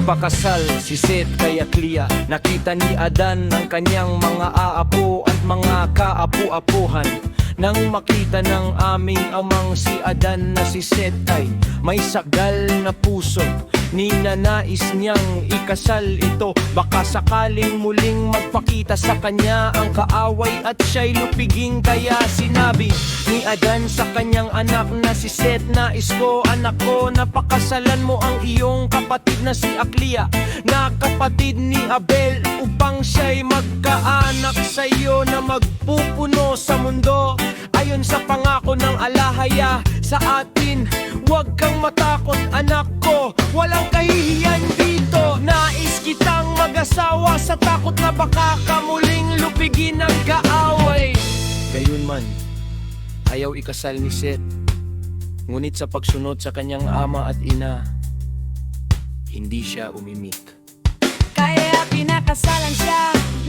Nagpakasal si Seth kay Aklia. Nakita ni Adan ang kanyang mga aapo at mga kaapu-apuhan. Nang makita ng aming amang si Adan na si Seth ay may sagal na puso, ninanais niyang ikasal ito. Baka sakaling muling magpakita sa kanya ang kaaway at siya'y lupiging. Kaya sinabi ni Adan sa kanyang anak na si Seth, nais ko, anak ko, napakasalan mo ang iyong kapatid na si Aklia, na kapatid ni Abel, upang siya'y magkaanak sa iyo na magpupuno sa mundo. Ayon sa pangako ng alahaya sa atin, huwag kang matakot anak ko, walang kahihiyan dito. Nais kitang mag-asawa sa takot na baka kamuling lupigin ang kaaway. Gayunman, ayaw ikasal ni Seth, ngunit sa pagsunod sa kanyang ama at ina, hindi siya umimik. Kaya pinakasalan siya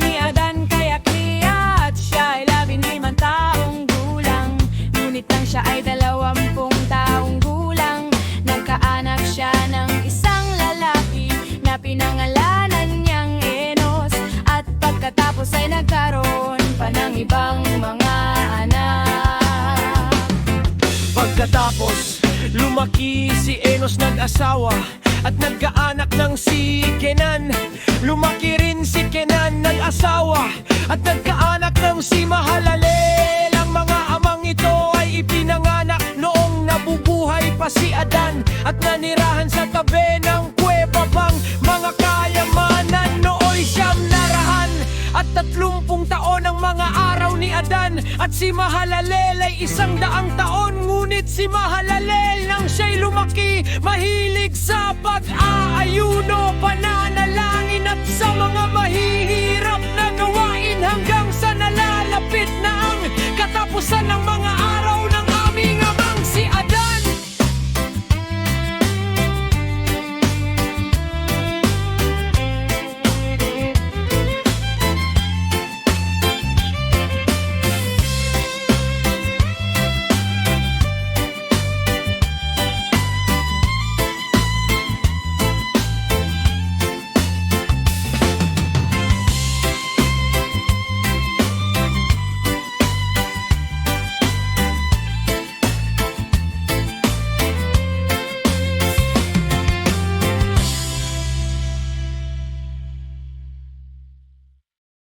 ni Adan kay Aklia, at siya ay 15 taong gulang. Ngunit nang siya ay 20 taong gulang, nagkaanak siya ng isang lalaki na pinangalanan niyang Enos. At pagkatapos ay nagkaroon pa ng ibang mga anak. Pagkatapos lumaki si Enos, nag-asawa at nagkaanak ng si Kenan. Lumaki rin si Kenan, nag-asawa at nagkaanak ng si Mahalalel. Ang mga amang ito ay ipinanganak noong nabubuhay pa si Adan at nanirahan sa tabi ng kuweba pang mga kayamanan. Nooy 900 at 30 taon ang mga araw ni Adan, at si Mahalalel ay 100 taon. Ngunit si Mahalalel nang siya'y lumaki, mahilig sa pag-aayuno, pananalangin at sa mga mahihirap na gawain, hanggang sa nalalapit na